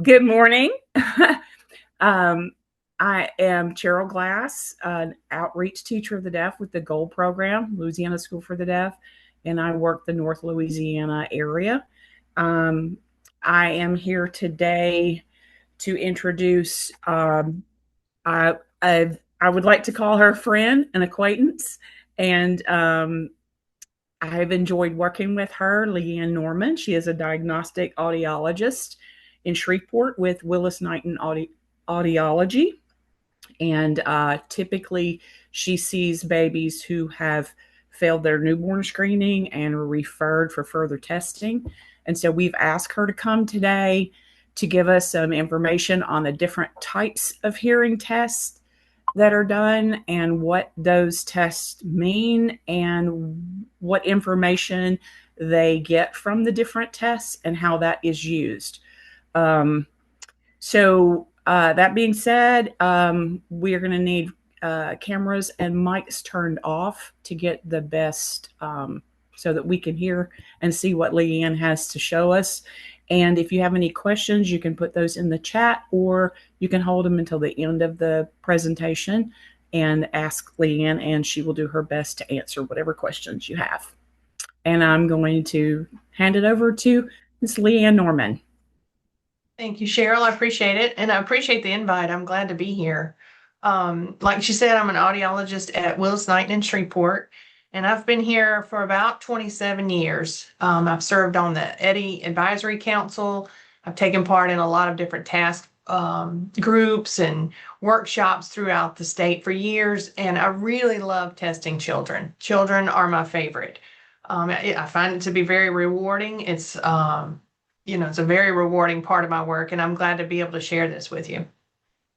Good morning. um, I am Cheryl Glass, an outreach teacher of the deaf with the GOLD program, Louisiana School for the Deaf, and I work the North Louisiana area. Um, I am here today to introduce, I would like to call her a friend, an acquaintance, and I've enjoyed working with her, Leigh Anne Norman. She is a diagnostic audiologist in Shreveport with Willis Knighton Audiology. And typically, she sees babies who have failed their newborn screening and are referred for further testing. And so we've asked her to come today to give us some information on the different types of hearing tests that are done and what those tests mean and what information they get from the different tests and how that is used. Um, that being said, we are going to need cameras and mics turned off to get the best so that we can hear and see what Leigh Anne has to show us. And if you have any questions, you can put those in the chat or you can hold them until the end of the presentation and ask Leigh Anne, and she will do her best to answer whatever questions you have. And I'm going to hand it over to Ms. Leigh Anne Norman. Thank you, Cheryl. I appreciate it. And I appreciate the invite. I'm glad to be here. Like she said, I'm an audiologist at Willis Knighton in Shreveport, and I've been here for about 27 years. I've served on the EDI Advisory Council. I've taken part in a lot of different task groups and workshops throughout the state for years, and I really love testing children. Children are my favorite. I find it to be very rewarding. It's a very rewarding part of my work, and I'm glad to be able to share this with you.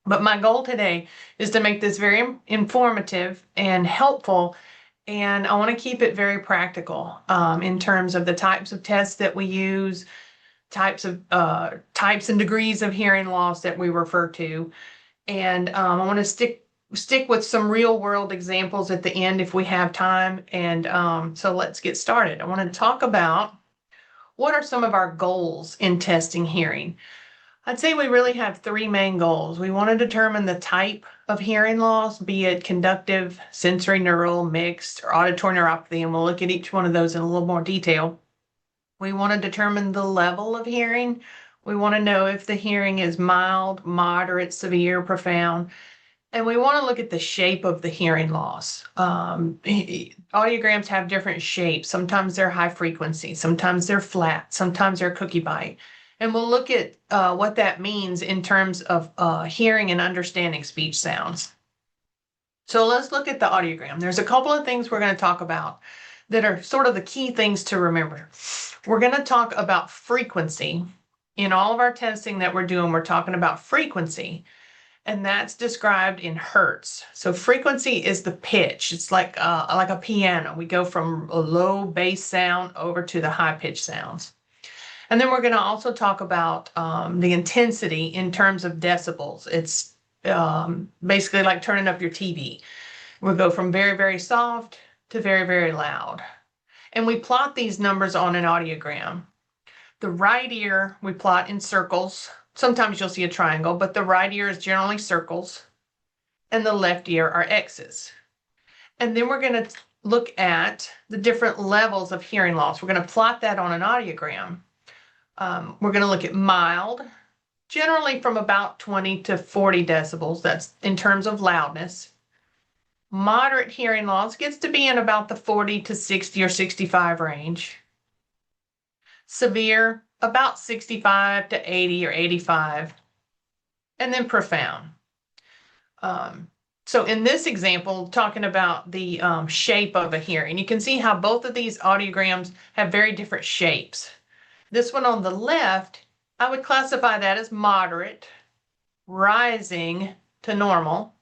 But my goal today is to make this very informative and helpful, and I want to keep it very practical in terms of the types of tests that we use, types and degrees of hearing loss that we refer to, and I want to stick with some real world examples at the end if we have time. And so let's get started. I want to talk about what are some of our goals in testing hearing? I'd say we really have three main goals. We want to determine the type of hearing loss, be it conductive, sensory neural, mixed, or auditory neuropathy, and we'll look at each one of those in a little more detail. We want to determine the level of hearing. We want to know if the hearing is mild, moderate, severe, profound. And we want to look at the shape of the hearing loss. Audiograms have different shapes. Sometimes they're high frequency, sometimes they're flat, sometimes they're cookie bite. And we'll look at what that means in terms of hearing and understanding speech sounds. So let's look at the audiogram. There's a couple of things we're going to talk about that are sort of the key things to remember. We're going to talk about frequency. In all of our testing that we're doing, we're talking about frequency. And that's described in hertz. So frequency is the pitch. It's like a piano. We go from a low bass sound over to the high pitch sounds. And then we're going to also talk about the intensity in terms of decibels. It's basically like turning up your TV. We'll go from very, very soft to very, very loud. And we plot these numbers on an audiogram. The right ear we plot in circles. Sometimes you'll see a triangle, but the right ear is generally circles and the left ear are X's. And then we're going to look at the different levels of hearing loss. We're going to plot that on an audiogram. We're going to look at mild, generally from about 20 to 40 decibels. That's in terms of loudness. Moderate hearing loss gets to be in about the 40 to 60 or 65 range. Severe, about 65 to 80 or 85, and then profound. So in this example, talking about the shape of a hearing, you can see how both of these audiograms have very different shapes. This one on the left, I would classify that as moderate, rising to normal.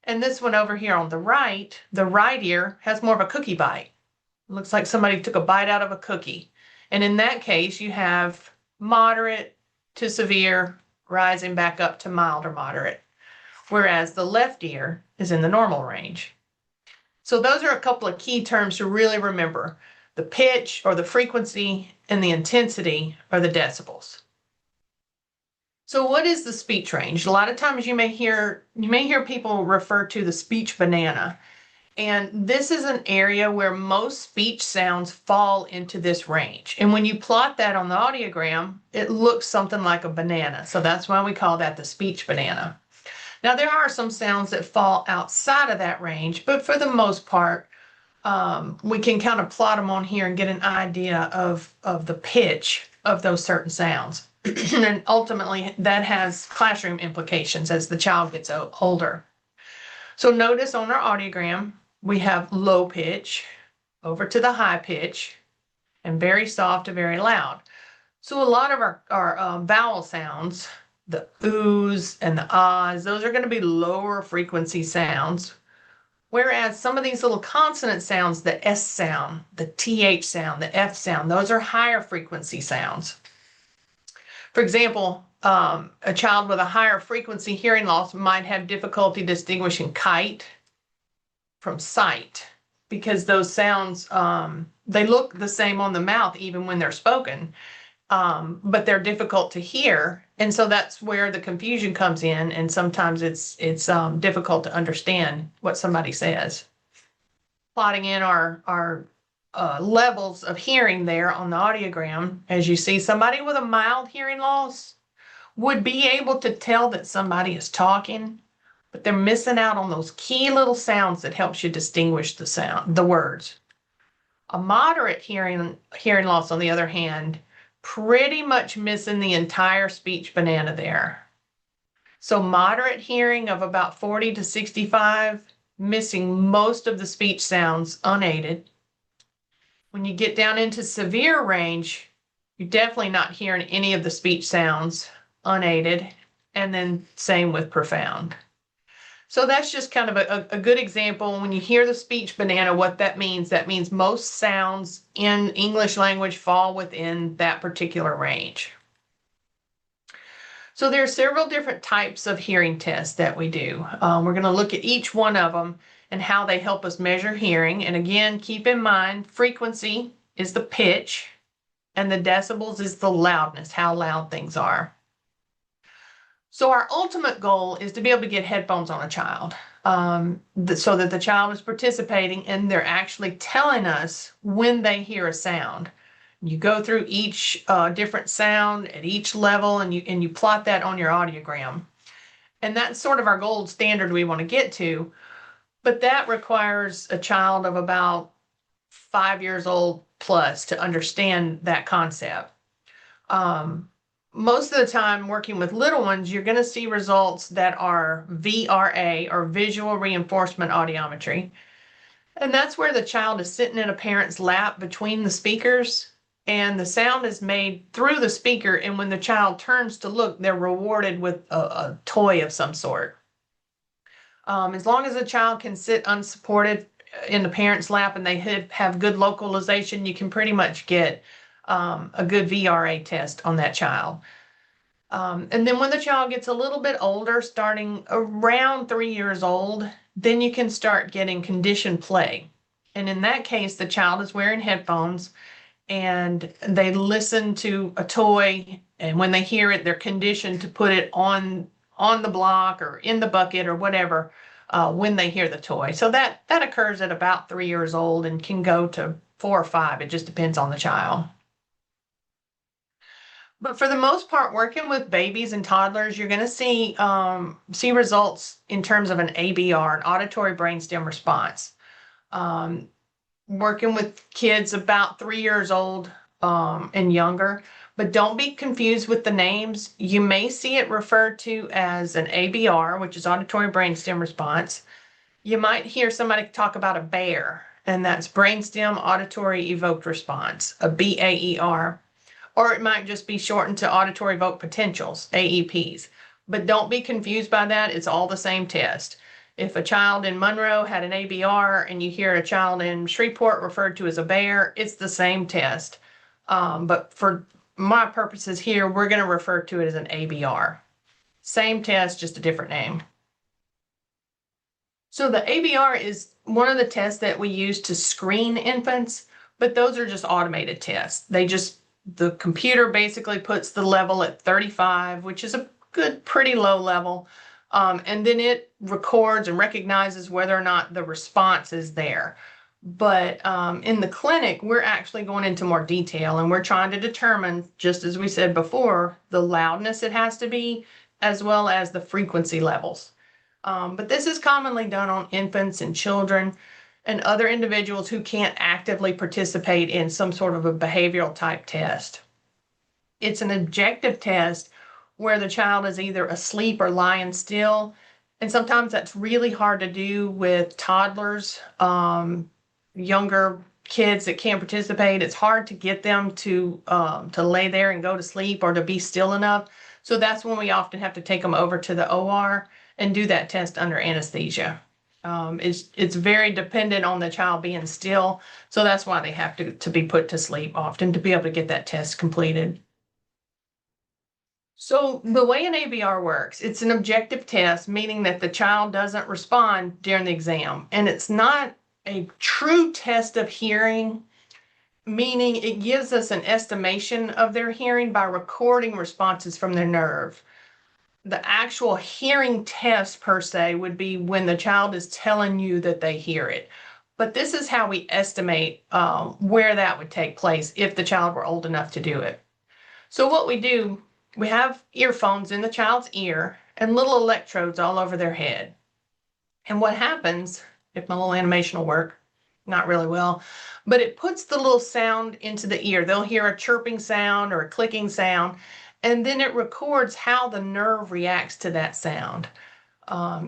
And this one over here on the right ear has more of a cookie bite. It looks like somebody took a bite out of a cookie. And in that case, you have moderate to severe, rising back up to mild or moderate, whereas the left ear is in the normal range. So those are a couple of key terms to really remember: the pitch or the frequency and the intensity or the decibels. So what is the speech range? A lot of times you may hear people refer to the speech banana. And this is an area where most speech sounds fall into this range. And when you plot that on the audiogram, it looks something like a banana. So that's why we call that the speech banana. Now, there are some sounds that fall outside of that range, but for the most part, we can kind of plot them on here and get an idea of the pitch of those certain sounds. And ultimately, that has classroom implications as the child gets older. So notice on our audiogram, we have low pitch over to the high pitch and very soft to very loud. So a lot of our vowel sounds, the oohs and the ahs, those are going to be lower frequency sounds. Whereas some of these little consonant sounds, the S sound, the TH sound, the F sound, those are higher frequency sounds. For example, a child with a higher frequency hearing loss might have difficulty distinguishing kite from sight because those sounds, they look the same on the mouth even when they're spoken, but they're difficult to hear. And so that's where the confusion comes in. And sometimes it's difficult to understand what somebody says. Plotting in our levels of hearing there on the audiogram, as you see, somebody with a mild hearing loss would be able to tell that somebody is talking, but they're missing out on those key little sounds that helps you distinguish the words. A moderate hearing loss, on the other hand, pretty much missing the entire speech banana there. So moderate hearing of about 40 to 65, missing most of the speech sounds unaided. When you get down into severe range, you're definitely not hearing any of the speech sounds unaided, and then same with profound. So that's just kind of a good example. When you hear the speech banana, what that means most sounds in English language fall within that particular range. So there are several different types of hearing tests that we do. We're going to look at each one of them and how they help us measure hearing. And again, keep in mind, frequency is the pitch and the decibels is the loudness, how loud things are. So our ultimate goal is to be able to get headphones on a child, so that the child is participating and they're actually telling us when they hear a sound. You go through each different sound at each level, and you plot that on your audiogram. And that's sort of our gold standard we want to get to. But that requires a child of about 5 years old plus to understand that concept. Most of the time working with little ones, you're going to see results that are VRA, or visual reinforcement audiometry. And that's where the child is sitting in a parent's lap between the speakers, and the sound is made through the speaker. And when the child turns to look, they're rewarded with a toy of some sort. As long as the child can sit unsupported in the parent's lap and they have good localization, you can pretty much get a good VRA test on that child. And then when the child gets a little bit older, starting around 3 years old, then you can start getting conditioned play. And in that case, the child is wearing headphones and they listen to a toy, and when they hear it, they're conditioned to put it on the block or in the bucket or whatever when they hear the toy. So that occurs at about 3 years old and can go to 4 or 5. It just depends on the child. But for the most part, working with babies and toddlers, you're going to see results in terms of an ABR, an auditory brainstem response. Working with kids about 3 years old and younger, but don't be confused with the names. You may see it referred to as an ABR, which is auditory brainstem response. You might hear somebody talk about a bear, and that's brainstem auditory evoked response, a BAER. Or it might just be shortened to auditory evoked potentials, AEPs. But don't be confused by that. It's all the same test. If a child in Monroe had an ABR and you hear a child in Shreveport referred to as a bear, it's the same test. But for my purposes here, we're going to refer to it as an ABR. Same test, just a different name. So the ABR is one of the tests that we use to screen infants, but those are just automated tests. The computer basically puts the level at 35, which is a good, pretty low level. And then it records and recognizes whether or not the response is there. But in the clinic, we're actually going into more detail and we're trying to determine, just as we said before, the loudness it has to be, as well as the frequency levels. But this is commonly done on infants and children and other individuals who can't actively participate in some sort of a behavioral type test. It's an objective test where the child is either asleep or lying still. And sometimes that's really hard to do with toddlers, younger kids that can't participate. It's hard to get them to lay there and go to sleep or to be still enough. So that's when we often have to take them over to the OR and do that test under anesthesia. It's very dependent on the child being still. So that's why they have to be put to sleep often to be able to get that test completed. So the way an ABR works, it's an objective test, meaning that the child doesn't respond during the exam. And it's not a true test of hearing, meaning it gives us an estimation of their hearing by recording responses from their nerve. The actual hearing test per se would be when the child is telling you that they hear it. But this is how we estimate where that would take place if the child were old enough to do it. So what we do, we have earphones in the child's ear and little electrodes all over their head. And what happens, if my little animation will work, not really well, but it puts the little sound into the ear. They'll hear a chirping sound or a clicking sound, and then it records how the nerve reacts to that sound.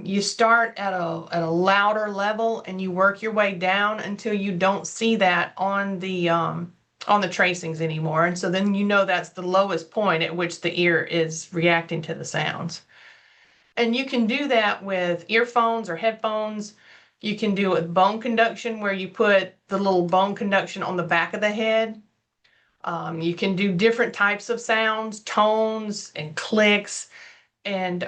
You start at a louder level and you work your way down until you don't see that on the tracings anymore. And so then you know that's the lowest point at which the ear is reacting to the sounds. And you can do that with earphones or headphones. You can do it with bone conduction, where you put the little bone conduction on the back of the head. You can do different types of sounds, tones and clicks, and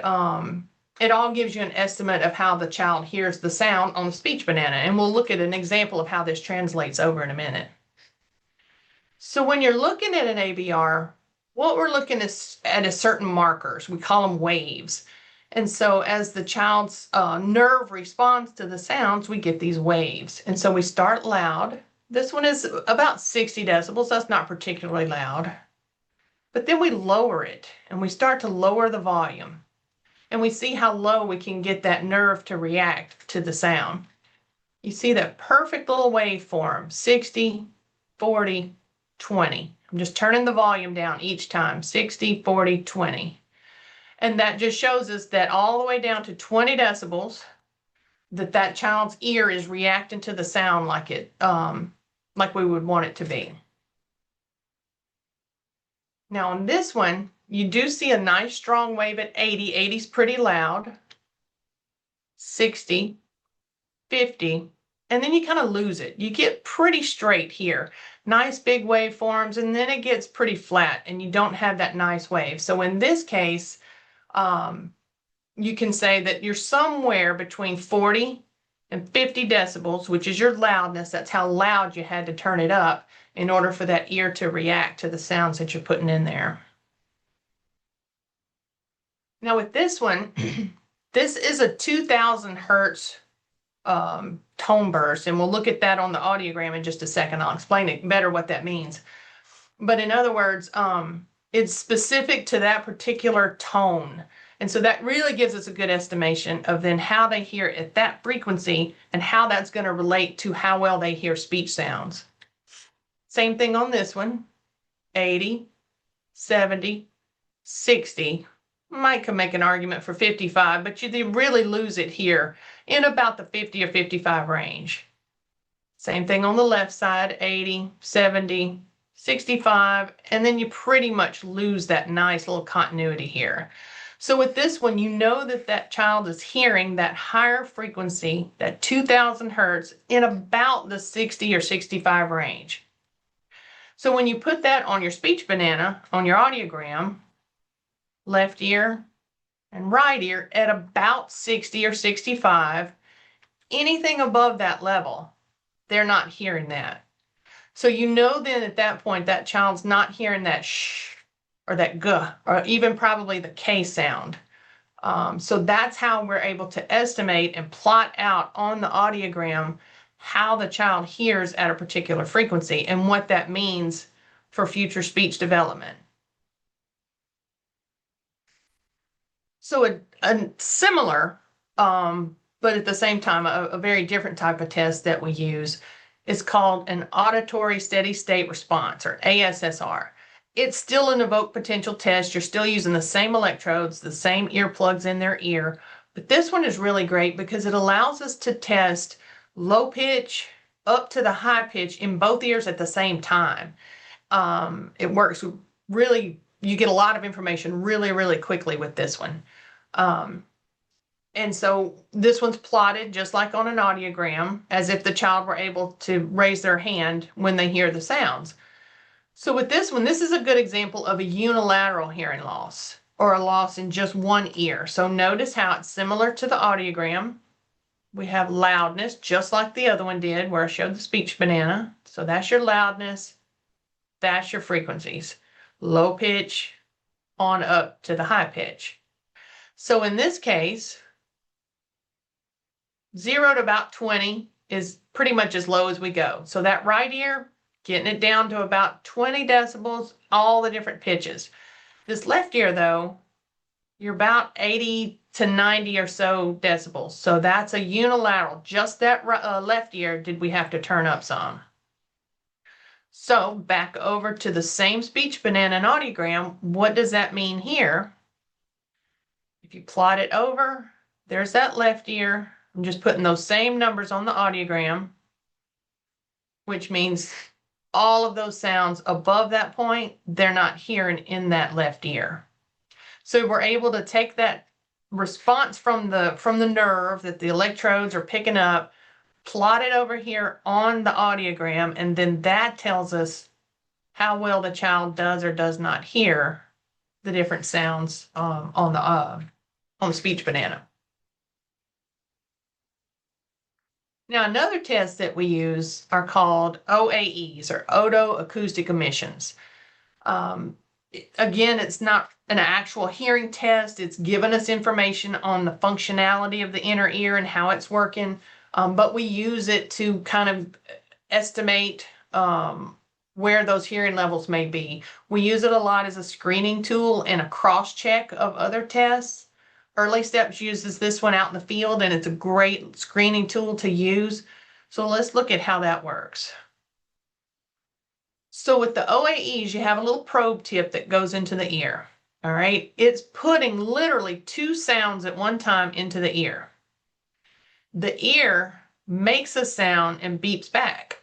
it all gives you an estimate of how the child hears the sound on the speech banana. And we'll look at an example of how this translates over in a minute. So when you're looking at an ABR, what we're looking at is certain markers. We call them waves. And so as the child's nerve responds to the sounds, we get these waves. And so we start loud. This one is about 60 decibels. That's not particularly loud. But then we lower it and we start to lower the volume. And we see how low we can get that nerve to react to the sound. You see that perfect little waveform, 60, 40, 20. I'm just turning the volume down each time, 60, 40, 20. And that just shows us that all the way down to 20 decibels, that child's ear is reacting to the sound like like we would want it to be. Now on this one, you do see a nice strong wave at 80. 80 is pretty loud. 60, 50, and then you kind of lose it. You get pretty straight here. Nice big waveforms, and then it gets pretty flat and you don't have that nice wave. So in this case, you can say that you're somewhere between 40 and 50 decibels, which is your loudness. That's how loud you had to turn it up in order for that ear to react to the sounds that you're putting in there. Now with this one, this is a 2000 hertz tone burst, and we'll look at that on the audiogram in just a second. I'll explain it better what that means. But in other words, it's specific to that particular tone. And so that really gives us a good estimation of then how they hear at that frequency and how that's going to relate to how well they hear speech sounds. Same thing on this one, 80, 70, 60. Might can make an argument for 55, but you really lose it here in about the 50 or 55 range. Same thing on the left side, 80, 70, 65, and then you pretty much lose that nice little continuity here. So with this one, you know that child is hearing that higher frequency, that 2000 hertz, in about the 60 or 65 range. So when you put that on your speech banana, on your audiogram, left ear and right ear at about 60 or 65, anything above that level, they're not hearing that. So you know then at that point that child's not hearing that shh or that g, or even probably the K sound. So that's how we're able to estimate and plot out on the audiogram how the child hears at a particular frequency and what that means for future speech development. So a similar, but at the same time, a very different type of test that we use is called an auditory steady state response, or ASSR. It's still an evoked potential test. You're still using the same electrodes, the same earplugs in their ear, but this one is really great because it allows us to test low pitch up to the high pitch in both ears at the same time. It works really, you get a lot of information really, really quickly with this one. Um, and so this one's plotted just like on an audiogram, as if the child were able to raise their hand when they hear the sounds. So with this one, this is a good example of a unilateral hearing loss, or a loss in just one ear. So notice how it's similar to the audiogram. We have loudness, just like the other one did, where I showed the speech banana. So that's your loudness, that's your frequencies. Low pitch on up to the high pitch. So in this case, 0 to about 20 is pretty much as low as we go. So that right ear, getting it down to about 20 decibels, all the different pitches. This left ear, though, you're about 80 to 90 or so decibels. So that's a unilateral. Just that left ear did we have to turn up some. So back over to the same speech banana and audiogram. What does that mean here? If you plot it over, there's that left ear. I'm just putting those same numbers on the audiogram, which means all of those sounds above that point, they're not hearing in that left ear. So we're able to take that response from the nerve that the electrodes are picking up, plot it over here on the audiogram, and then that tells us how well the child does or does not hear the different sounds on the speech banana. Now, another test that we use are called OAEs, or otoacoustic emissions. Again, it's not an actual hearing test. It's giving us information on the functionality of the inner ear and how it's working, but we use it to kind of estimate where those hearing levels may be. We use it a lot as a screening tool and a cross-check of other tests. Early Steps uses this one out in the field, and it's a great screening tool to use. So let's look at how that works. So with the OAEs, you have a little probe tip that goes into the ear. All right, it's putting literally 2 sounds at one time into the ear. The ear makes a sound and beeps back.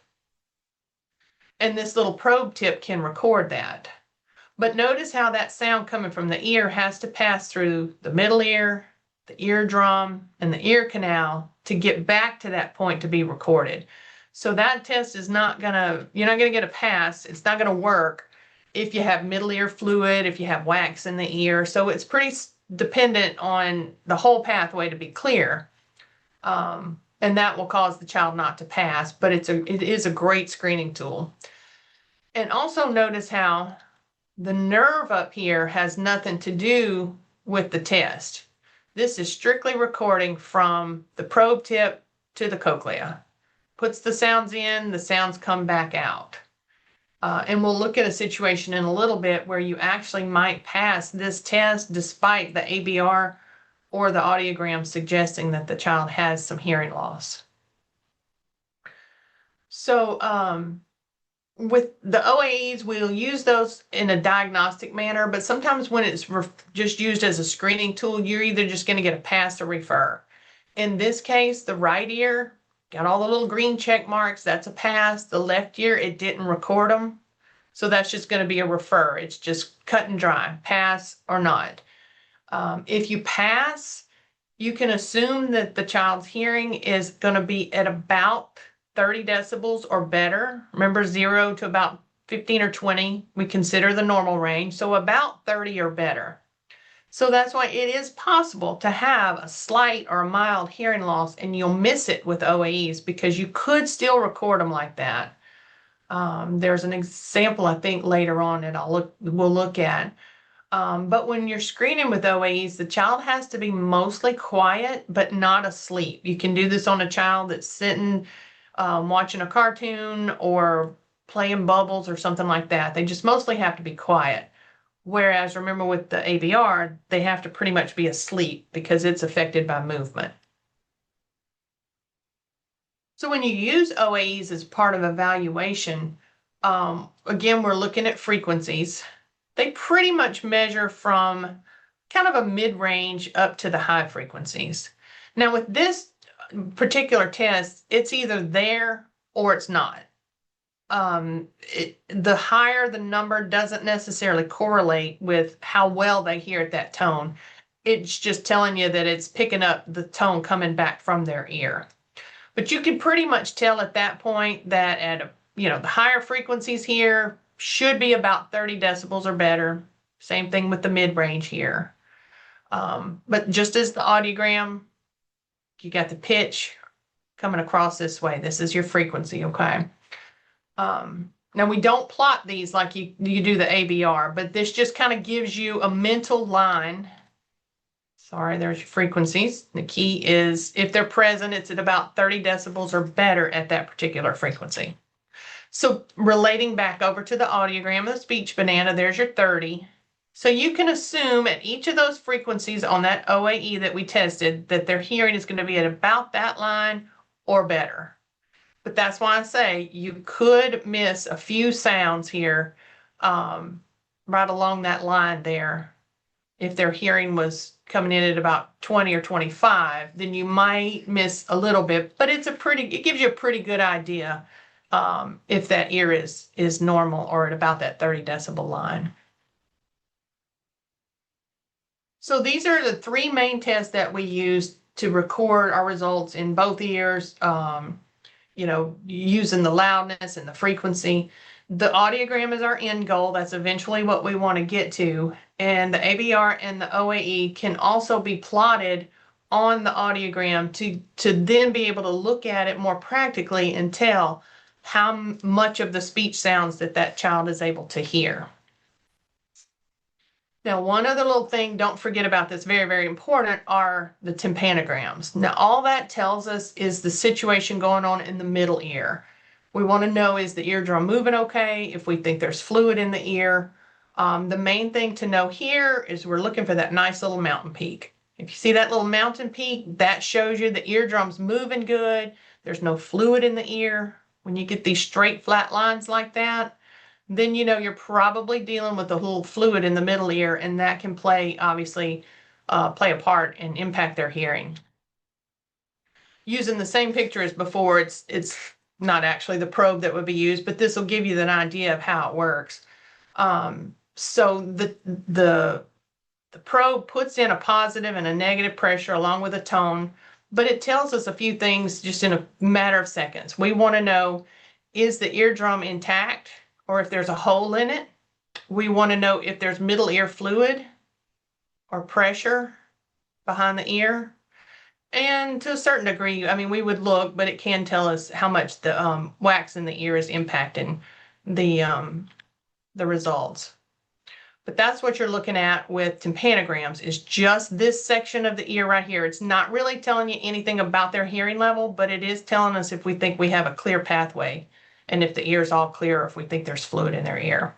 And this little probe tip can record that. But notice how that sound coming from the ear has to pass through the middle ear, the eardrum, and the ear canal to get back to that point to be recorded. So that test is not gonna, you're not gonna get a pass. It's not gonna work if you have middle ear fluid, if you have wax in the ear. So it's pretty dependent on the whole pathway to be clear. And that will cause the child not to pass, but it is a great screening tool. And also notice how the nerve up here has nothing to do with the test. This is strictly recording from the probe tip to the cochlea. Puts the sounds in, the sounds come back out. And we'll look at a situation in a little bit where you actually might pass this test despite the ABR or the audiogram suggesting that the child has some hearing loss. So with the OAEs, we'll use those in a diagnostic manner, but sometimes when it's just used as a screening tool, you're either just going to get a pass or refer. In this case, the right ear got all the little green check marks. That's a pass. The left ear, it didn't record them. So that's just going to be a refer. It's just cut and dry, pass or not. If you pass, you can assume that the child's hearing is going to be at about 30 decibels or better. Remember, 0 to about 15 or 20, we consider the normal range. So about 30 or better. So that's why it is possible to have a slight or a mild hearing loss and you'll miss it with OAEs because you could still record them like that. There's an example, I think, later on that we'll look at. But when you're screening with OAEs, the child has to be mostly quiet, but not asleep. You can do this on a child that's sitting, watching a cartoon or playing bubbles or something like that. They just mostly have to be quiet. Whereas remember with the ABR, they have to pretty much be asleep because it's affected by movement. So when you use OAEs as part of evaluation, again, we're looking at frequencies. They pretty much measure from kind of a mid-range up to the high frequencies. Now with this particular test, it's either there or it's not. The higher the number doesn't necessarily correlate with how well they hear at that tone. It's just telling you that it's picking up the tone coming back from their ear. But you can pretty much tell at that point that at the higher frequencies here should be about 30 decibels or better. Same thing with the mid-range here. But just as the audiogram, you got the pitch coming across this way. This is your frequency, okay? Now we don't plot these like you do the ABR, but this just kind of gives you a mental line. Sorry, there's your frequencies. The key is if they're present, it's at about 30 decibels or better at that particular frequency. So relating back over to the audiogram of the speech banana, there's your 30. So you can assume at each of those frequencies on that OAE that we tested that their hearing is going to be at about that line or better. But that's why I say you could miss a few sounds here right along that line there. If their hearing was coming in at about 20 or 25, then you might miss a little bit, but it gives you a pretty good idea if that ear is normal or at about that 30 decibel line. So these are the three main tests that we use to record our results in both ears, using the loudness and the frequency. The audiogram is our end goal. That's eventually what we want to get to. And the ABR and the OAE can also be plotted on the audiogram to then be able to look at it more practically and tell how much of the speech sounds that child is able to hear. Now, one other little thing, don't forget about this, very, very important, are the tympanograms. Now, all that tells us is the situation going on in the middle ear. We want to know, is the eardrum moving okay? If we think there's fluid in the ear. The main thing to know here is we're looking for that nice little mountain peak. If you see that little mountain peak, that shows you the eardrum's moving good. There's no fluid in the ear. When you get these straight flat lines like that, then you're probably dealing with a little fluid in the middle ear, and that can obviously play a part and impact their hearing. Using the same picture as before, it's not actually the probe that would be used, but this will give you an idea of how it works. So the probe puts in a positive and a negative pressure along with a tone, but it tells us a few things just in a matter of seconds. We want to know, is the eardrum intact or if there's a hole in it? We want to know if there's middle ear fluid or pressure behind the ear. And to a certain degree, I mean, we would look, but it can tell us how much the wax in the ear is impacting the results. But that's what you're looking at with tympanograms, is just this section of the ear right here. It's not really telling you anything about their hearing level, but it is telling us if we think we have a clear pathway and if the ear is all clear or if we think there's fluid in their ear.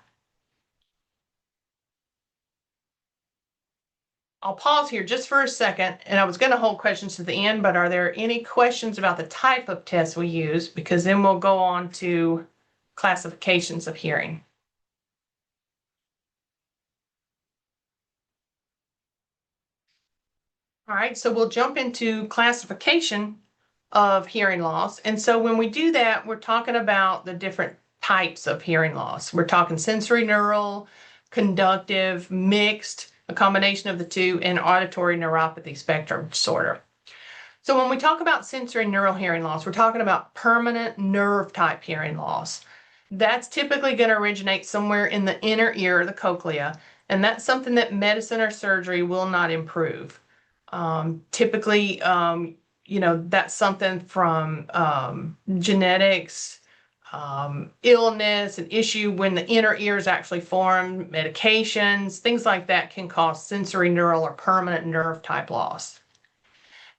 I'll pause here just for a second, and I was going to hold questions to the end, but are there any questions about the type of tests we use? Because then we'll go on to classifications of hearing. All right, so we'll jump into classification of hearing loss. And so when we do that, we're talking about the different types of hearing loss. We're talking sensory neural, conductive, mixed, a combination of the two, and auditory neuropathy spectrum disorder. So when we talk about sensory neural hearing loss, we're talking about permanent nerve type hearing loss. That's typically going to originate somewhere in the inner ear or the cochlea, and that's something that medicine or surgery will not improve. Typically, that's something from genetics, illness, an issue when the inner ear is actually formed, medications, things like that can cause sensory neural or permanent nerve type loss.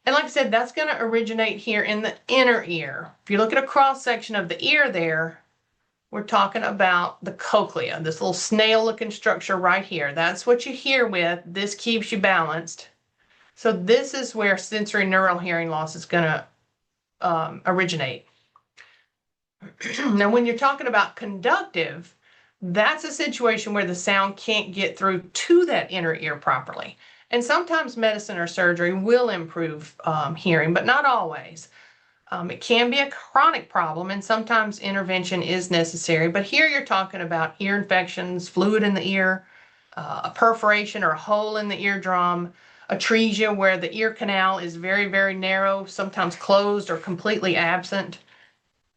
And like I said, that's going to originate here in the inner ear. If you look at a cross section of the ear there, we're talking about the cochlea, this little snail looking structure right here. That's what you hear with. This keeps you balanced. So this is where sensory neural hearing loss is going to originate. Now, when you're talking about conductive, that's a situation where the sound can't get through to that inner ear properly. And sometimes medicine or surgery will improve hearing, but not always. It can be a chronic problem, and sometimes intervention is necessary. But here you're talking about ear infections, fluid in the ear, a perforation or a hole in the eardrum, atresia where the ear canal is very, very narrow, sometimes closed or completely absent.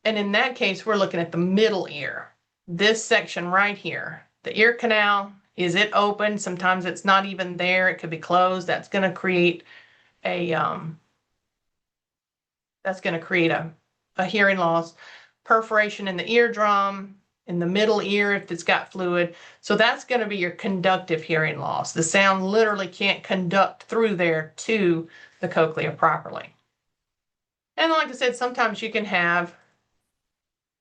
And in that case, we're looking at the middle ear. This section right here, the ear canal, is it open? Sometimes it's not even there. It could be closed. That's going to create a hearing loss. Perforation in the eardrum, in the middle ear if it's got fluid. So that's going to be your conductive hearing loss. The sound literally can't conduct through there to the cochlea properly. And like I said, sometimes you can have,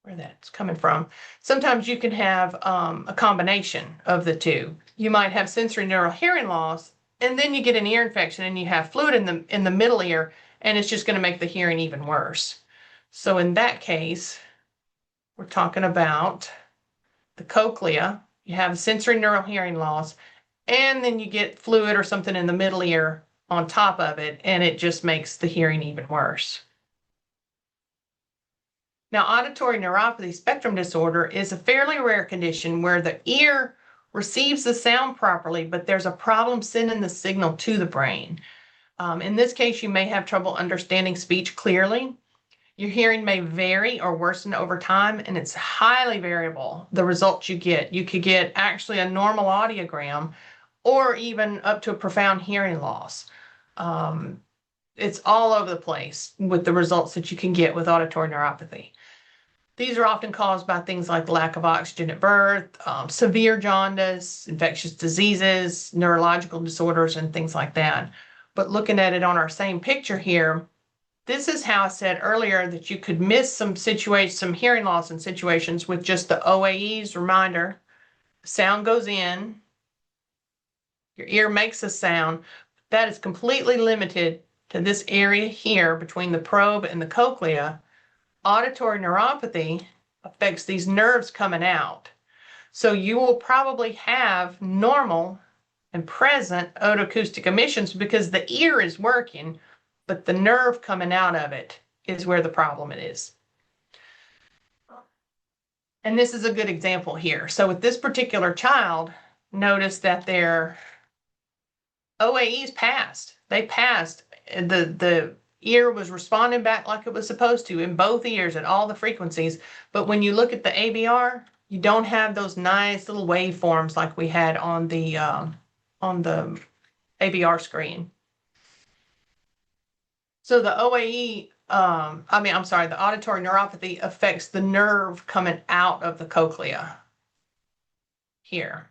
where that's coming from, sometimes you can have a combination of the two. You might have sensory neural hearing loss, and then you get an ear infection and you have fluid in the middle ear, and it's just going to make the hearing even worse. So in that case, we're talking about the cochlea. You have sensory neural hearing loss, and then you get fluid or something in the middle ear on top of it, and it just makes the hearing even worse. Now, auditory neuropathy spectrum disorder is a fairly rare condition where the ear receives the sound properly, but there's a problem sending the signal to the brain. In this case, you may have trouble understanding speech clearly. Your hearing may vary or worsen over time, and it's highly variable, the results you get. You could get actually a normal audiogram or even up to a profound hearing loss. It's all over the place with the results that you can get with auditory neuropathy. These are often caused by things like lack of oxygen at birth, severe jaundice, infectious diseases, neurological disorders, and things like that. But looking at it on our same picture here, this is how I said earlier that you could miss some hearing loss in situations with just the OAEs. Reminder, sound goes in, your ear makes a sound. That is completely limited to this area here between the probe and the cochlea. Auditory neuropathy affects these nerves coming out. So you will probably have normal and present otoacoustic emissions because the ear is working, but the nerve coming out of it is where the problem is. And this is a good example here. So with this particular child, notice that their OAEs passed. They passed. The ear was responding back like it was supposed to in both ears at all the frequencies. But when you look at the ABR, you don't have those nice little waveforms like we had on the ABR screen. So the OAE, the auditory neuropathy affects the nerve coming out of the cochlea here.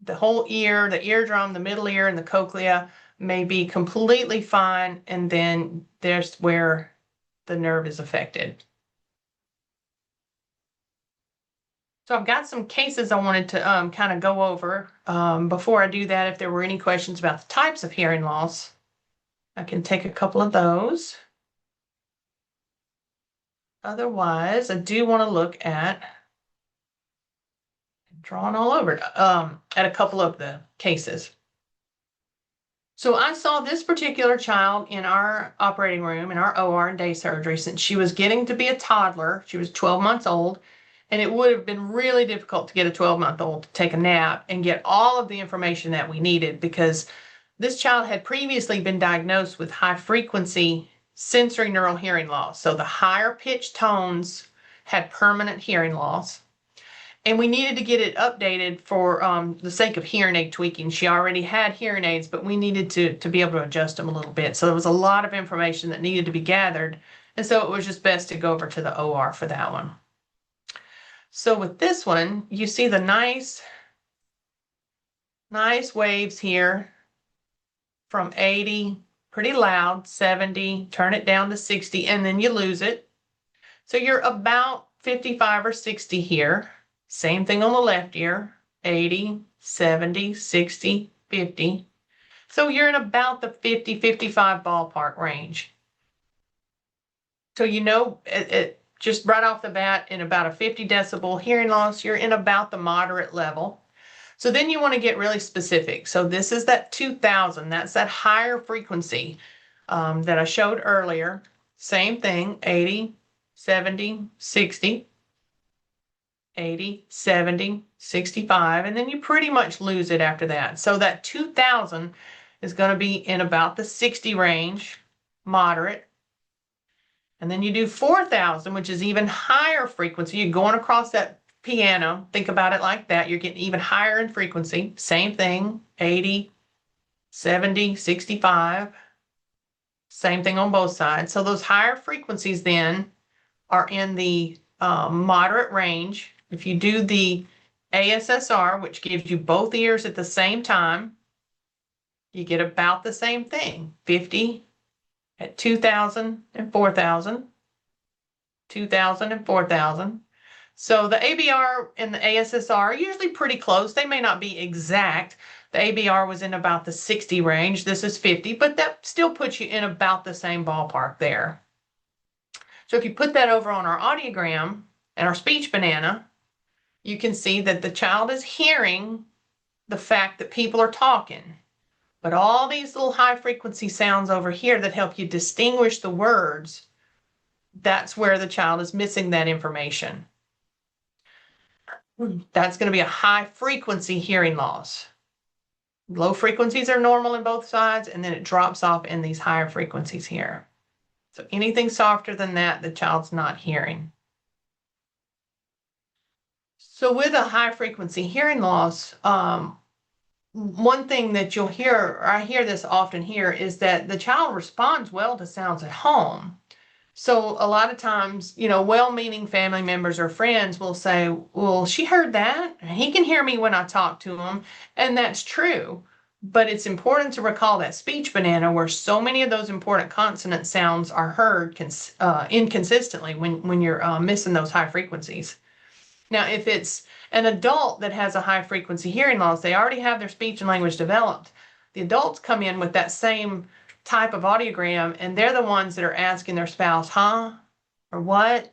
The whole ear, the eardrum, the middle ear, and the cochlea may be completely fine, and then there's where the nerve is affected. So I've got some cases I wanted to kind of go over. Before I do that, if there were any questions about the types of hearing loss, I can take a couple of those. Otherwise, I do want to look at, drawing all over, at a couple of the cases. So I saw this particular child in our operating room, in our OR and day surgery, since she was getting to be a toddler. She was 12 months old, and it would have been really difficult to get a 12-month-old to take a nap and get all of the information that we needed, because this child had previously been diagnosed with high-frequency sensory neural hearing loss. So the higher pitched tones had permanent hearing loss. And we needed to get it updated for the sake of hearing aid tweaking. She already had hearing aids, but we needed to be able to adjust them a little bit. So there was a lot of information that needed to be gathered. And so it was just best to go over to the OR for that one. So with this one, you see the nice waves here from 80, pretty loud, 70, turn it down to 60, and then you lose it. So you're about 55 or 60 here. Same thing on the left ear, 80, 70, 60, 50. So you're in about the 50, 55 ballpark range. So you know, just right off the bat, in about a 50 decibel hearing loss, you're in about the moderate level. So then you want to get really specific. So this is that 2000, that's that higher frequency that I showed earlier. Same thing, 80, 70, 60, 80, 70, 65, and then you pretty much lose it after that. So that 2000 is going to be in about the 60 range, moderate. And then you do 4000, which is even higher frequency. You're going across that piano. Think about it like that. You're getting even higher in frequency. Same thing, 80, 70, 65. Same thing on both sides. So those higher frequencies then are in the moderate range. If you do the ASSR, which gives you both ears at the same time, you get about the same thing, 50 at 2000 and 4000, 2000 and 4000. So the ABR and the ASSR are usually pretty close. They may not be exact. The ABR was in about the 60 range. This is 50, but that still puts you in about the same ballpark there. So if you put that over on our audiogram and our speech banana, you can see that the child is hearing the fact that people are talking. But all these little high frequency sounds over here that help you distinguish the words, that's where the child is missing that information. That's going to be a high frequency hearing loss. Low frequencies are normal in both sides, and then it drops off in these higher frequencies here. So anything softer than that, the child's not hearing. So with a high frequency hearing loss, one thing that you'll hear, or I hear this often here, is that the child responds well to sounds at home. So a lot of times, well-meaning family members or friends will say, well, she heard that. He can hear me when I talk to him. And that's true. But it's important to recall that speech banana, where so many of those important consonant sounds are heard inconsistently when you're missing those high frequencies. Now, if it's an adult that has a high frequency hearing loss, they already have their speech and language developed. The adults come in with that same type of audiogram, and they're the ones that are asking their spouse, huh? Or what?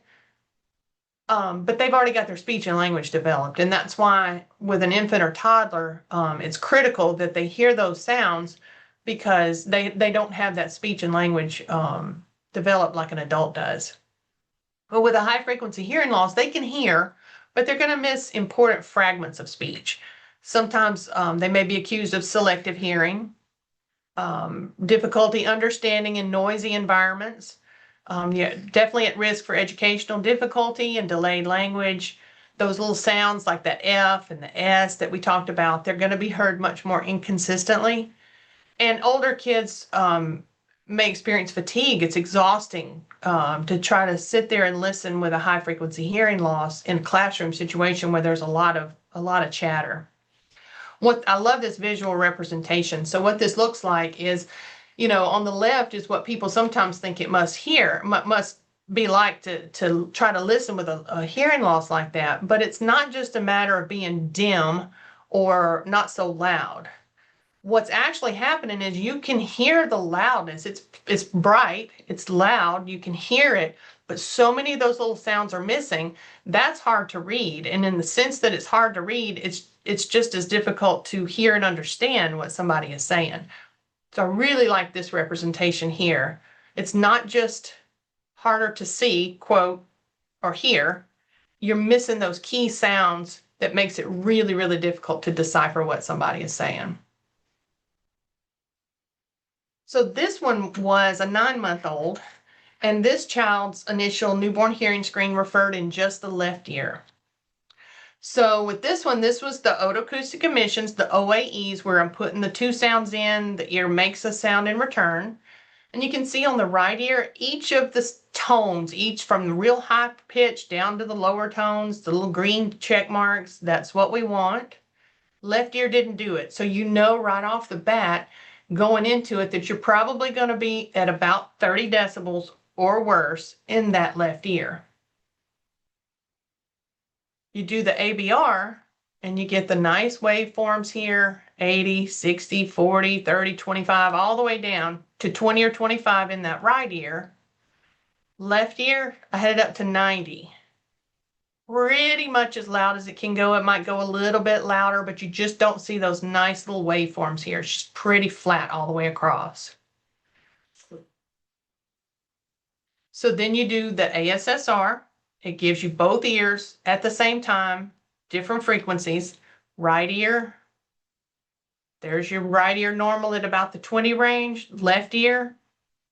But they've already got their speech and language developed. And that's why with an infant or toddler, it's critical that they hear those sounds, because they don't have that speech and language developed like an adult does. But with a high frequency hearing loss, they can hear, but they're going to miss important fragments of speech. Sometimes they may be accused of selective hearing, difficulty understanding in noisy environments. Yeah, definitely at risk for educational difficulty and delayed language. Those little sounds like that F and the S that we talked about, they're going to be heard much more inconsistently. And older kids may experience fatigue. It's exhausting to try to sit there and listen with a high frequency hearing loss in a classroom situation where there's a lot of chatter. I love this visual representation. So what this looks like is, on the left is what people sometimes think it must be like to try to listen with a hearing loss like that. But it's not just a matter of being dim or not so loud. What's actually happening is you can hear the loudness. It's bright, it's loud, you can hear it, but so many of those little sounds are missing. That's hard to read. And in the sense that it's hard to read, it's just as difficult to hear and understand what somebody is saying. So I really like this representation here. It's not just harder to see, quote, or hear. You're missing those key sounds that makes it really, really difficult to decipher what somebody is saying. So this one was a 9-month-old, and this child's initial newborn hearing screen referred in just the left ear. So with this one, this was the otoacoustic emissions, the OAEs, where I'm putting the two sounds in, the ear makes a sound in return. And you can see on the right ear, each of the tones, each from the real high pitch down to the lower tones, the little green check marks. That's what we want. Left ear didn't do it. So you know right off the bat going into it that you're probably going to be at about 30 decibels or worse in that left ear. You do the ABR and you get the nice waveforms here, 80, 60, 40, 30, 25, all the way down to 20 or 25 in that right ear. Left ear, I had it up to 90. Pretty much as loud as it can go. It might go a little bit louder, but you just don't see those nice little waveforms here. It's just pretty flat all the way across. So then you do the ASSR. It gives you both ears at the same time, different frequencies. Right ear, there's your right ear normal at about the 20 range. Left ear,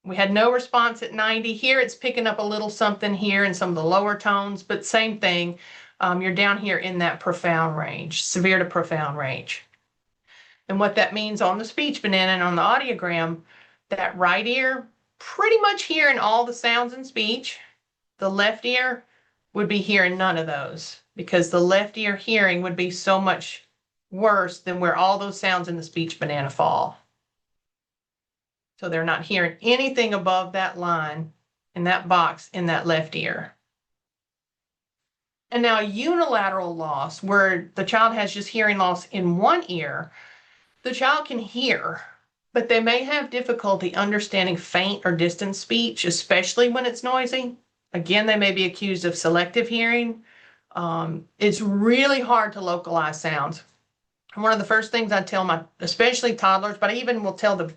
we had no response at 90. Here it's picking up a little something here in some of the lower tones, but same thing. You're down here in that profound range, severe to profound range. And what that means on the speech banana and on the audiogram, that right ear, pretty much hearing all the sounds in speech. The left ear would be hearing none of those because the left ear hearing would be so much worse than where all those sounds in the speech banana fall. So they're not hearing anything above that line in that box in that left ear. And now unilateral loss, where the child has just hearing loss in one ear, the child can hear, but they may have difficulty understanding faint or distant speech, especially when it's noisy. Again, they may be accused of selective hearing. It's really hard to localize sounds. And one of the first things I tell my, especially toddlers, but I even will tell the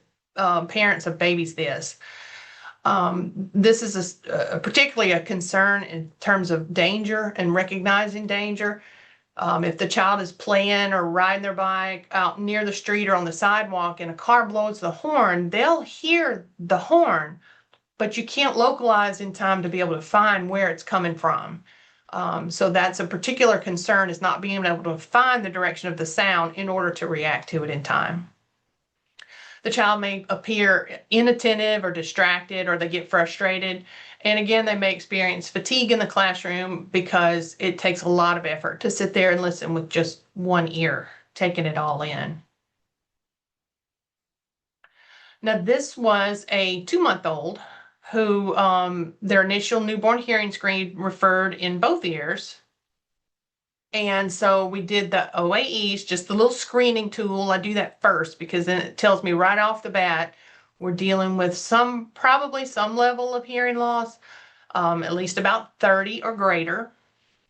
parents of babies this. This is particularly a concern in terms of danger and recognizing danger. If the child is playing or riding their bike out near the street or on the sidewalk and a car blows the horn, they'll hear the horn, but you can't localize in time to be able to find where it's coming from. So that's a particular concern, is not being able to find the direction of the sound in order to react to it in time. The child may appear inattentive or distracted, or they get frustrated. And again, they may experience fatigue in the classroom because it takes a lot of effort to sit there and listen with just one ear, taking it all in. Now, this was a 2-month-old who their initial newborn hearing screen referred in both ears. And so we did the OAEs, just the little screening tool. I do that first because then it tells me right off the bat we're dealing with probably some level of hearing loss, at least about 30 or greater.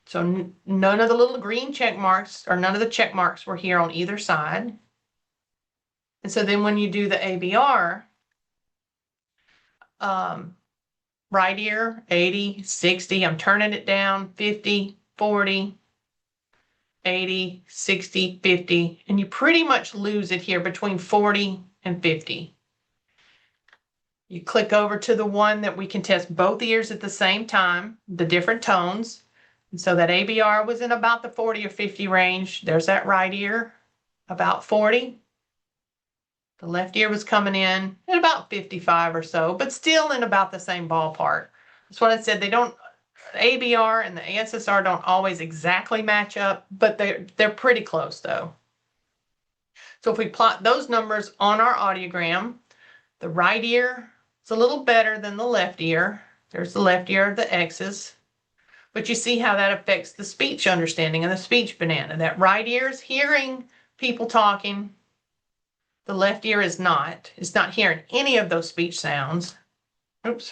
So none of the little green check marks or none of the check marks were here on either side. And so then when you do the ABR, right ear, 80, 60, I'm turning it down, 50, 40, 80, 60, 50, and you pretty much lose it here between 40 and 50. You click over to the one that we can test both ears at the same time, the different tones. And so that ABR was in about the 40 or 50 range. There's that right ear, about 40. The left ear was coming in at about 55 or so, but still in about the same ballpark. That's what I said. ABR and the ASSR don't always exactly match up, but they're pretty close though. So if we plot those numbers on our audiogram, the right ear is a little better than the left ear. There's the left ear of the X's. But you see how that affects the speech understanding and the speech banana. That right ear is hearing people talking. The left ear is not. It's not hearing any of those speech sounds. Oops.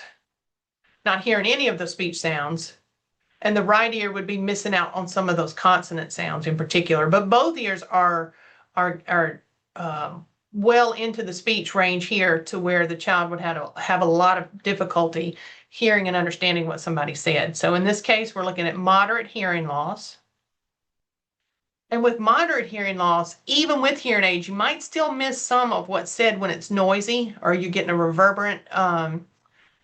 Not hearing any of the speech sounds, and the right ear would be missing out on some of those consonant sounds in particular. But both ears are well into the speech range here, to where the child would have a lot of difficulty hearing and understanding what somebody said. So in this case, we're looking at moderate hearing loss. And with moderate hearing loss, even with hearing aids, you might still miss some of what's said when it's noisy, or you're getting a reverberant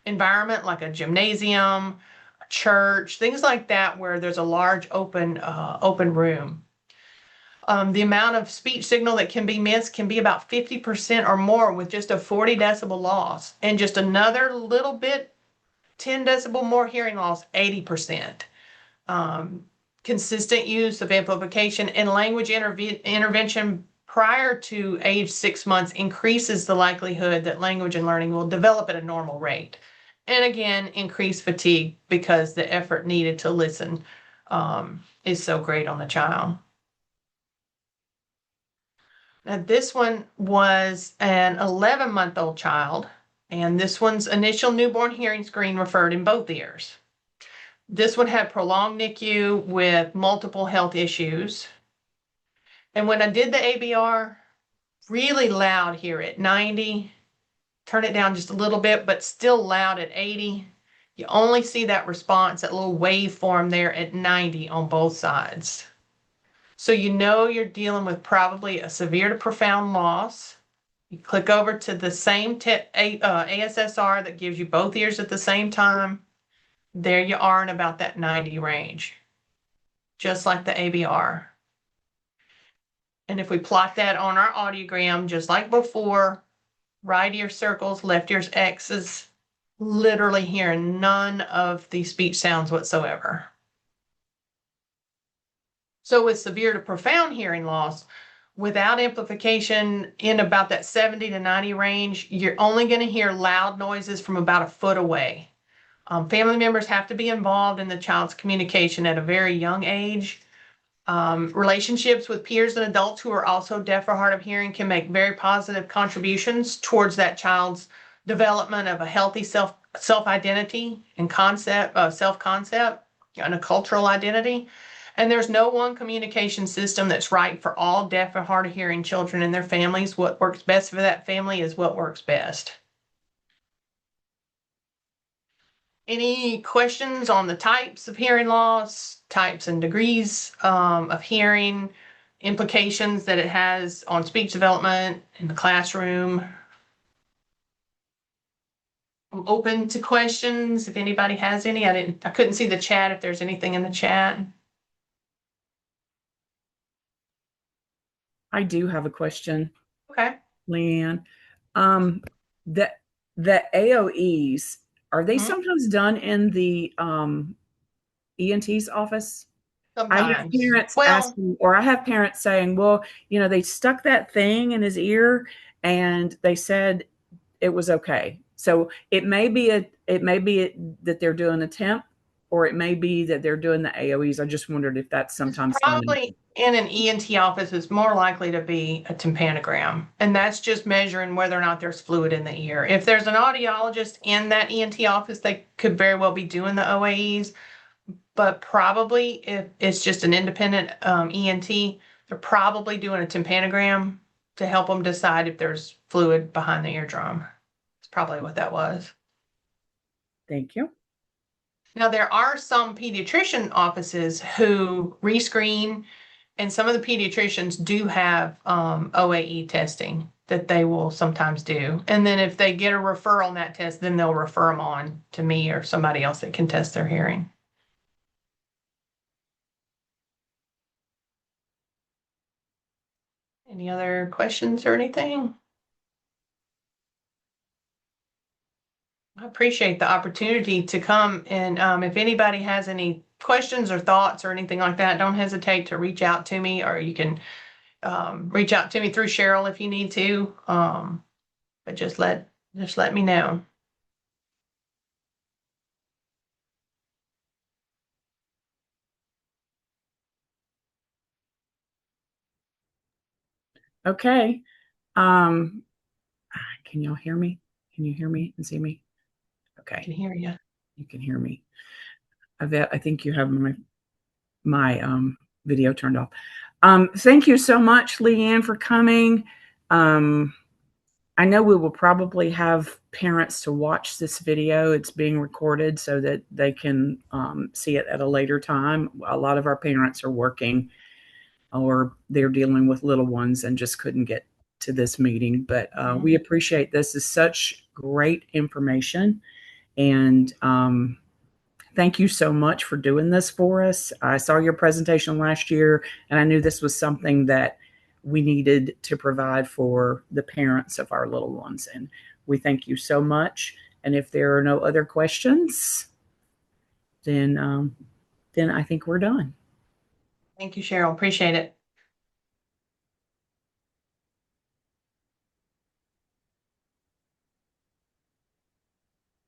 environment like a gymnasium, a church, things like that, where there's a large open room. The amount of speech signal that can be missed can be about 50% or more with just a 40 decibel loss. And just another little bit 10 decibel more hearing loss, 80%. Consistent use of amplification and language intervention prior to age 6 months increases the likelihood that language and learning will develop at a normal rate. And again, increase fatigue because the effort needed to listen is so great on the child. Now, this one was an 11-month-old child, and this one's initial newborn hearing screen referred in both ears. This one had prolonged NICU with multiple health issues. And when I did the ABR, really loud here at 90, turn it down just a little bit, but still loud at 80. You only see that response, that little waveform there at 90 on both sides. So you know you're dealing with probably a severe to profound loss. You click over to the same ASSR that gives you both ears at the same time. There you are in about that 90 range, just like the ABR. And if we plot that on our audiogram, just like before, right ear circles, left ear's X's, literally hearing none of the speech sounds whatsoever. So with severe to profound hearing loss, without amplification in about that 70 to 90 range, you're only going to hear loud noises from about a foot away. Family members have to be involved in the child's communication at a very young age. Relationships with peers and adults who are also deaf or hard of hearing can make very positive contributions towards that child's development of a healthy self-identity and self-concept and a cultural identity. And there's no one communication system that's right for all deaf or hard of hearing children and their families. What works best for that family is what works best. Any questions on the types of hearing loss, types and degrees of hearing, implications that it has on speech development in the classroom? I'm open to questions if anybody has any. I couldn't see the chat if there's anything in the chat. I do have a question, Okay. Leigh Anne. Um, the the AOEs, are they Mhm. sometimes done in the ENT's office? I have Sometimes. parents Well, asking, or I have parents saying, well, they stuck that thing in his ear and they said it was okay. So that they're doing a temp, or it may be that they're doing the AOEs. I just wondered if that's it's sometimes done. probably in an ENT office is more likely to be a tympanogram, and that's just measuring whether or not there's fluid in the ear. If there's an audiologist in that ENT office, they could very well be doing the OAEs, but probably if it's just an independent ENT, they're probably doing a tympanogram to help them decide if there's fluid behind the eardrum. It's probably what that was. Thank you. Now, there are some pediatrician offices who rescreen, and some of the pediatricians do have OAE testing that they will sometimes do. And then if they get a referral on that test, then they'll refer them on to me or somebody else that can test their hearing. Any other questions or anything? I appreciate the opportunity to come, and if anybody has any questions or thoughts or anything like that, don't hesitate to reach out to me, or you can reach out to me through Cheryl if you need to. But just let me know. Okay. Um, can y'all hear me? Can you hear me and see me? I can Okay. hear you. You can hear me. I think you have my video turned off. Thank you so much, Leigh Anne, for coming. I know we will probably have parents to watch this video. It's being recorded so that they can see it at a later time. A lot of our parents are working, or they're dealing with little ones and just couldn't get to this meeting. But we appreciate this. Is such great information. And thank you so much for doing this for us. I saw your presentation last year, and I knew this was something that we needed to provide for the parents of our little ones. And we thank you so much. And if there are no other questions, then I think we're done. Thank you, Cheryl. Appreciate it.